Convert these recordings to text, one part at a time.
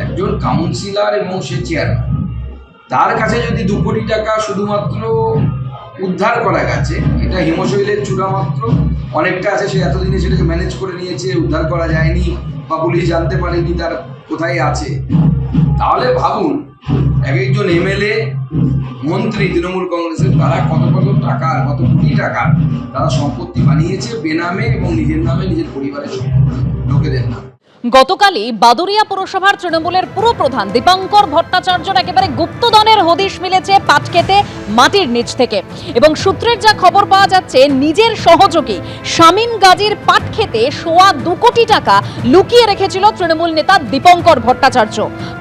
একজন কাউন্সিলর এবং সে চেয়ারম্যান, তার কাছে যদি 2 কোটি টাকা শুধুমাত্র উদ্ধার করা গেছে, এটা হিমশৈলের চূড়া মাত্র, অনেকটা আছে সে এতদিনে সেটাকে ম্যানেজ করে নিয়েছে, উদ্ধার করা যায়নি বা পুলিশ জানতে পারেনি তার কোথায় আছে, তাহলে ভাবুন এক একজন এমএলএ মন্ত্রী তৃণমূল কংগ্রেসের তারা কত কত টাকার, কত কোটি টাকার তারা সম্পত্তি বানিয়েছে বেনামে এবং নিজের নামে, নিজের পরিবারের সম্পত্তি লোকেদের নামে। গতকালই বাদুড়িয়া পুরসভার তৃণমূলের পুরপ্রধান দীপঙ্কর ভট্টাচার্যর একেবারে গুপ্তধনের হদিশ মিলেছে পাটক্ষেতে মাটির নিচ থেকে, এবং সূত্রের যা খবর পাওয়া যাচ্ছে নিজের সহযোগী শামীম গাজীর পাটক্ষেতে 2.25 কোটি টাকা লুকিয়ে রেখেছিল তৃণমূল নেতা দীপঙ্কর ভট্টাচার্য।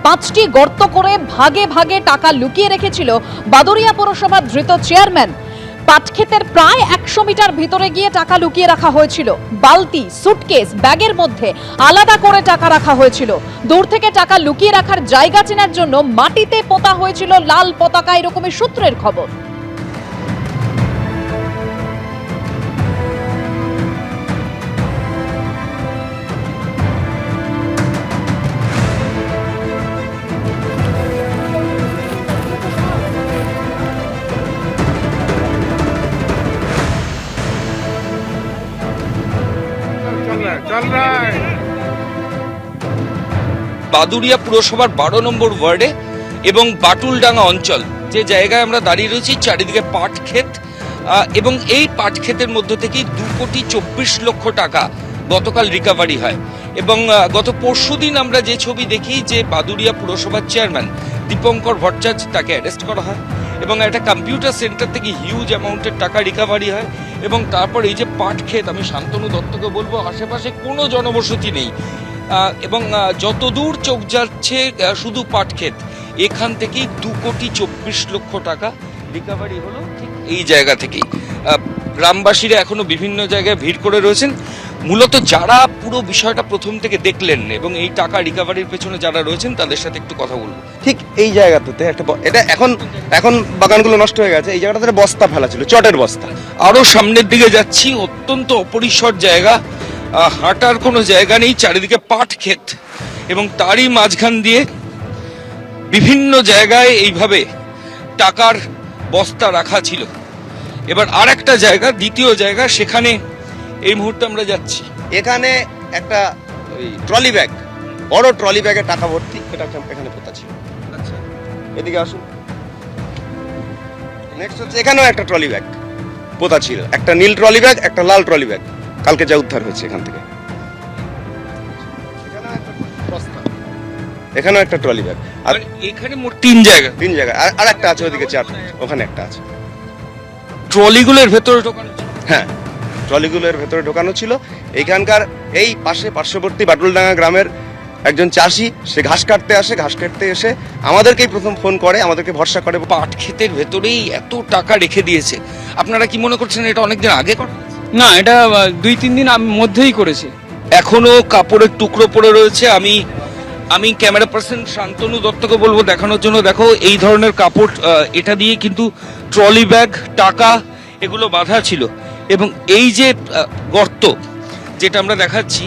5টি গর্ত করে ভাগে ভাগে টাকা লুকিয়ে রেখেছিল বাদুড়িয়া পুরসভার ধৃত চেয়ারম্যান। পাটক্ষেতের প্রায় 100 মিটার ভিতরে গিয়ে টাকা লুকিয়ে রাখা হয়েছিল। বালতি, সুটকেস, ব্যাগের মধ্যে আলাদা করে টাকা রাখা হয়েছিল। দূর থেকে টাকা লুকিয়ে রাখার জায়গা চেনার জন্য মাটিতে পোতা হয়েছিল লাল পতাকা, এরকমই সূত্রের খবর। বাদুড়িয়া পুরসভার 12 নম্বর ওয়ার্ডে এবং বাটুলডাঙ্গা অঞ্চল, যে জায়গায় আমরা দাঁড়িয়ে রয়েছি, চারিদিকে পাট ক্ষেত, এবং এই পাট ক্ষেতের মধ্য থেকেই 2.24 কোটি টাকা গতকাল রিকভারি হয়। এবং গত পরশুদিন আমরা যে ছবি দেখি যে বাদুড়িয়া পুরসভার চেয়ারম্যান দীপঙ্কর ভট্টাচার্য, তাকে অ্যারেস্ট করা হয় এবং একটা কম্পিউটার সেন্টার থেকে হিউজ অ্যামাউন্টের টাকা রিকভারি হয়। এবং তারপর এই যে পাট ক্ষেত, আমি শান্তনু দত্তকে বলবো আশেপাশে কোনো জনবসতি নেই, এবং যতদূর চোখ যাচ্ছে শুধু পাট ক্ষেত, এখান থেকেই 2.24 কোটি টাকা রিকভারি হলো ঠিক এই জায়গা থেকেই। গ্রামবাসীরা এখনো বিভিন্ন জায়গায় ভিড় করে রয়েছেন। মূলত যারা পুরো বিষয়টা প্রথম থেকে দেখলেন এবং এই টাকা রিকভারির পেছনে যারা রয়েছেন তাদের সাথে একটু কথা বলবো। ঠিক এই জায়গাটাতে একটা এটা এখন বাগানগুলো নষ্ট হয়ে গেছে, এই জায়গাটাতে বস্তা ফেলা ছিল, চটের বস্তা। আরো সামনের দিকে যাচ্ছি, অত্যন্ত অপরিসর জায়গা, হাঁটার কোনো জায়গা নেই, চারিদিকে পাট ক্ষেত এবং তারই মাঝখান দিয়ে বিভিন্ন জায়গায় এইভাবে টাকার বস্তা রাখা ছিল। এবার আর একটা জায়গা, দ্বিতীয় জায়গা, সেখানে এই মুহূর্তে আমরা যাচ্ছি। এখানে একটা ওই ট্রলি ব্যাগ, বড় ট্রলি ব্যাগে টাকা ভর্তি, এটা এখানে পোতা ছিল। আচ্ছা, এদিকে আসুন। নেক্সট হচ্ছে এখানেও একটা ট্রলি ব্যাগ পোতা ছিল, একটা নীল ট্রলি ব্যাগ, একটা লাল ট্রলি ব্যাগ, কালকে যা উদ্ধার হয়েছে এখান থেকে। এখানেও একটা ট্রলি ব্যাগ, আর এখানে মোট 3 জায়গা, আর একটা আছে ওদিকে 4, ওখানে একটা আছে। ট্রলিগুলোর ভেতরে ঢোকানো ছিল। হ্যাঁ, ট্রলিগুলোর ভেতরে ঢোকানো ছিল। এইখানকার এই পার্শ্ববর্তী বাটুলডাঙ্গা গ্রামের একজন চাষি, সে ঘাস কাটতে আসে, ঘাস কাটতে এসে আমাদেরকেই প্রথম ফোন করে, আমাদেরকে ভরসা করে। পাট ক্ষেতের ভেতরেই এত টাকা রেখে দিয়েছে, আপনারা কি মনে করছেন এটা অনেকদিন আগে করা? না, এটা 2-3 দিন মধ্যেই করেছে। এখনো কাপড়ের টুকরো পড়ে রয়েছে। আমি ক্যামেরা পার্সন শান্তনু দত্তকে বলবো দেখানোর জন্য। দেখো, এই ধরনের কাপড়, এটা দিয়ে কিন্তু ট্রলি ব্যাগ, টাকা এগুলো বাঁধা ছিল। এবং এই যে গর্ত যেটা আমরা দেখাচ্ছি,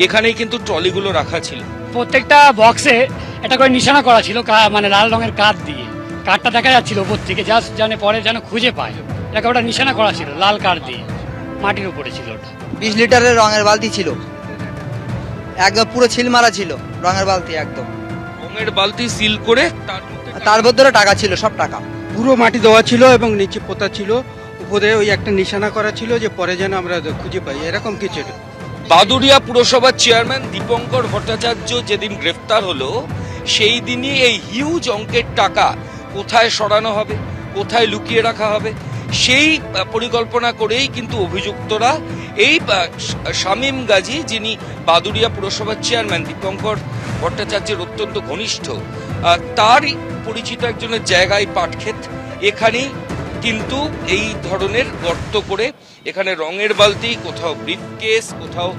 এখানেই কিন্তু ট্রলিগুলো রাখা ছিল। প্রত্যেকটা বক্সে একটা করে নিশানা করা ছিল, মানে লাল রঙের কাঠ দিয়ে। কাঠটা দেখা যাচ্ছিল উপর থেকে, জাস্ট জানে পরে যেন খুঁজে পায়, এটাকে ওটা নিশানা করা ছিল লাল কাঠ দিয়ে, মাটির উপরে ছিল ওটা। 20 লিটারের রঙের বালতি ছিল, একদম পুরো ছিল মারা ছিল রঙের বালতি, একদম রঙের বালতি সিল করে তার ভেতরে টাকা ছিল, সব টাকা পুরো মাটি দেওয়া ছিল এবং নিচে পোতা ছিল, উপরে ওই একটা নিশানা করা ছিল যে পরে যেন আমরা খুঁজে পাই, এরকম কিছু। বাদুড়িয়া পুরসভার চেয়ারম্যান দীপঙ্কর ভট্টাচার্য যেদিন গ্রেফতার হলো, সেই দিনই এই হিউজ অঙ্কের টাকা কোথায় সরানো হবে, কোথায় লুকিয়ে রাখা হবে, সেই পরিকল্পনা করেই কিন্তু অভিযুক্তরা এই শামীম গাজী, যিনি বাদুড়িয়া পুরসভার চেয়ারম্যান দীপঙ্কর ভট্টাচার্যের অত্যন্ত ঘনিষ্ঠ, তার পরিচিত একজনের জায়গায় পাটক্ষেত, এখানেই কিন্তু এই ধরনের গর্ত করে এখানে রঙের বালতি, কোথাও ব্রিফকেস, কোথাও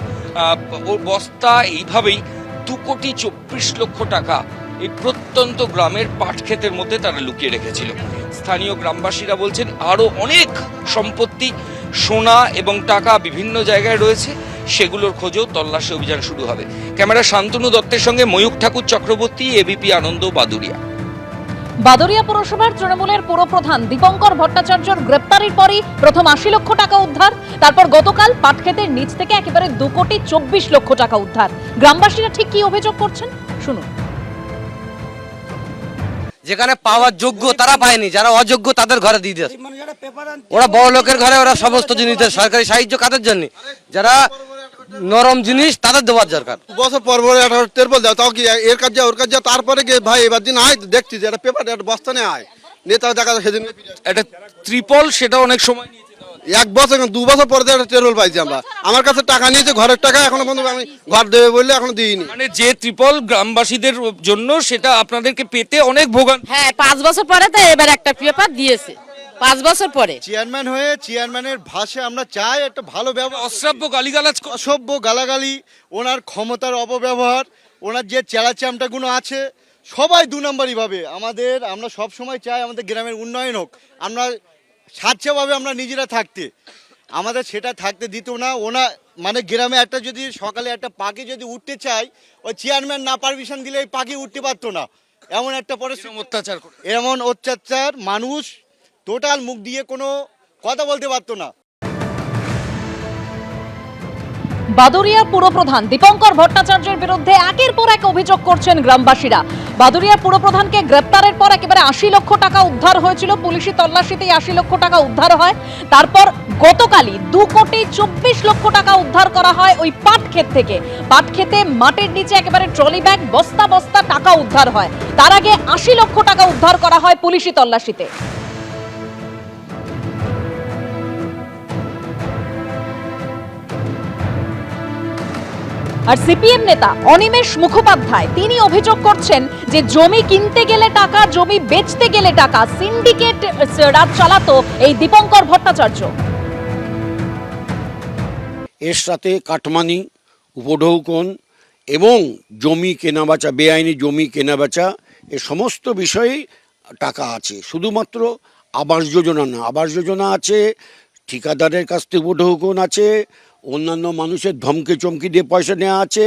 বস্তা, এইভাবেই 2.24 কোটি টাকা এই প্রত্যন্ত গ্রামের পাটক্ষেতের মধ্যে তারা লুকিয়ে রেখেছিল। স্থানীয় গ্রামবাসীরা বলছেন আরো অনেক সম্পত্তি, সোনা এবং টাকা বিভিন্ন জায়গায় রয়েছে, সেগুলোর খোঁজেও তল্লাশি অভিযান শুরু হবে। ক্যামেরা শান্তনু দত্তের সঙ্গে ময়ূখ ঠাকুর চক্রবর্তী, এবিপি আনন্দ, বাদুড়িয়া। বাদুড়িয়া পুরসভার তৃণমূলের পুরপ্রধান দীপঙ্কর ভট্টাচার্যর গ্রেপ্তারির পরই প্রথম ৮০ লক্ষ টাকা উদ্ধার, তারপর গতকাল পাটক্ষেতের নিচ থেকে একেবারে 2,24 লক্ষ টাকা উদ্ধার। গ্রামবাসীরা ঠিক কি অভিযোগ করছেন শুনুন। যেখানে পাওয়ার যোগ্য তারা পায়নি, যারা অযোগ্য তাদের ঘরে দিয়ে দিয়েছে। ওরা বড় লোকের ঘরে ওরা সমস্ত জিনিস দেয়। সরকারি সাহায্য কাদের জন্য? যারা নরম জিনিস তাদের দেওয়ার দরকার। বছর পর পর একটা তেরপল দাও, তাও কি এর কাজ যা ওর কাজ যা, তারপরে গিয়ে ভাই এবার দিন আয় দেখছি যে একটা পেপার একটা বস্তা নিয়ে আয় নেতা দেখা সেদিন একটা ত্রিপল, সেটা অনেক সময় নিয়েছে। 1 বছর 2 বছর পরে একটা তেরপল পাইছি আমরা। আমার কাছে টাকা নিয়েছে, ঘরের টাকা এখনো পর্যন্ত আমি ঘর দেবে বললে এখনো দিইনি। মানে যে ত্রিপল গ্রামবাসীদের জন্য, সেটা আপনাদেরকে পেতে অনেক ভোগান। হ্যাঁ, 5 বছর পরে তো এবার একটা পেপার দিয়েছে, 5 বছর পরে। চেয়ারম্যান হয়ে চেয়ারম্যানের ভাষে আমরা চাই একটা ভালো ব্যবহার। অশ্রাব্য গালিগালাজ অসভ্য গালাগালি, ওনার ক্ষমতার অপব্যবহার, ওনার যে চেলাচামটাগুলো আছে সবাই 2 নম্বরই ভাবে। আমরা সব সময় চাই আমাদের গ্রামের উন্নয়ন হোক, আমরা স্বাচ্ছভাবে আমরা নিজেরা থাকতে, আমাদের সেটা থাকতে দিত না। মানে গ্রামে একটা যদি সকালে একটা পাখি যদি উঠতে চায়, ওই চেয়ারম্যান না পারমিশন দিলে এই পাখি উঠতে পারতো না। এমন একটা পরিস্থিতি, অত্যাচার করে, এমন অত্যাচার, মানুষ টোটাল মুখ দিয়ে কোনো কথা বলতে পারতো না। বাদুড়িয়ার পুরপ্রধান দীপঙ্কর ভট্টাচার্যের বিরুদ্ধে একের পর এক অভিযোগ করছেন গ্রামবাসীরা। বাদুড়িয়ার পুরপ্রধানকে গ্রেপ্তারের পর একেবারে ৮০ লক্ষ টাকা উদ্ধার হয়েছিল, পুলিশি তল্লাশিতেই ৮০ লক্ষ টাকা উদ্ধার হয়। তারপর গতকালই 2,24 লক্ষ টাকা উদ্ধার করা হয় ওই পাটক্ষেত থেকে। পাটক্ষেতে মাটির নিচে একেবারে ট্রলি ব্যাগ বস্তা বস্তা টাকা উদ্ধার হয়। তার আগে ৮০ লক্ষ টাকা উদ্ধার করা হয় পুলিশি তল্লাশিতে। আর সিপিএম নেতা অনিমেষ মুখোপাধ্যায় তিনি অভিযোগ করছেন যে জমি কিনতে গেলে টাকা, জমি বেচতে গেলে টাকা, সিন্ডিকেট রাজ চালাতো এই দীপঙ্কর ভট্টাচার্য। এর সাথে কাটমানি, উপঢৌকন এবং জমি কেনাবেচা, বেআইনি জমি কেনাবেচা, এ সমস্ত বিষয়েই টাকা আছে। শুধুমাত্র আবাস যোজনা না, আবাস যোজনা আছে, ঠিকাদারের কাছ থেকে উপঢৌকন আছে, অন্যান্য মানুষের ধমকে চমকি দিয়ে পয়সা নেওয়া আছে,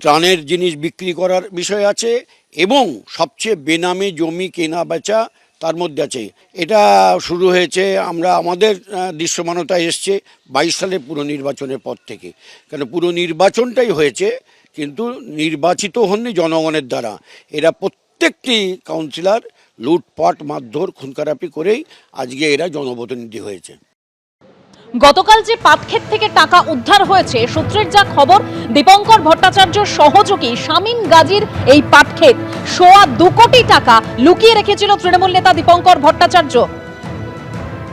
ত্রাণের জিনিস বিক্রি করার বিষয় আছে, এবং সবচেয়ে বেনামে জমি কেনা বেচা তার মধ্যে আছে। এটা শুরু হয়েছে, আমাদের দৃশ্যমানতা এসছে 22 সালের পুরো নির্বাচনের পর থেকে। কেন পুরো নির্বাচনটাই হয়েছে, কিন্তু নির্বাচিত হননি জনগণের দ্বারা। এরা প্রত্যেকটি কাউন্সিলর লুটপাট, মারধর, খুনখারাপি করেই আজকে এরা জনপ্রতিনিধি হয়েছে। গতকাল যে পাটক্ষেত থেকে টাকা উদ্ধার হয়েছে, সূত্রের যা খবর, দীপঙ্কর ভট্টাচার্যর সহযোগী শামীম গাজীর এই পাটক্ষেত 2.25 কোটি টাকা লুকিয়ে রেখেছিল তৃণমূল নেতা দীপঙ্কর ভট্টাচার্য।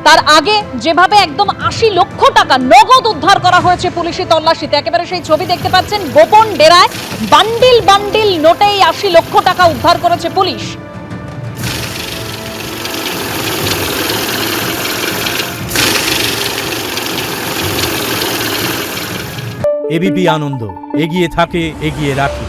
তার আগে যেভাবে একদম ৮০ লক্ষ টাকা নগদ উদ্ধার করা হয়েছে পুলিশি তল্লাশিতে, একেবারে সেই ছবি দেখতে পাচ্ছেন। গোপন ডেরায় বান্ডিল বান্ডিল নোটেই ৮০ লক্ষ টাকা উদ্ধার করেছে পুলিশ। এবিপি আনন্দ, এগিয়ে থাকে, এগিয়ে রাখে।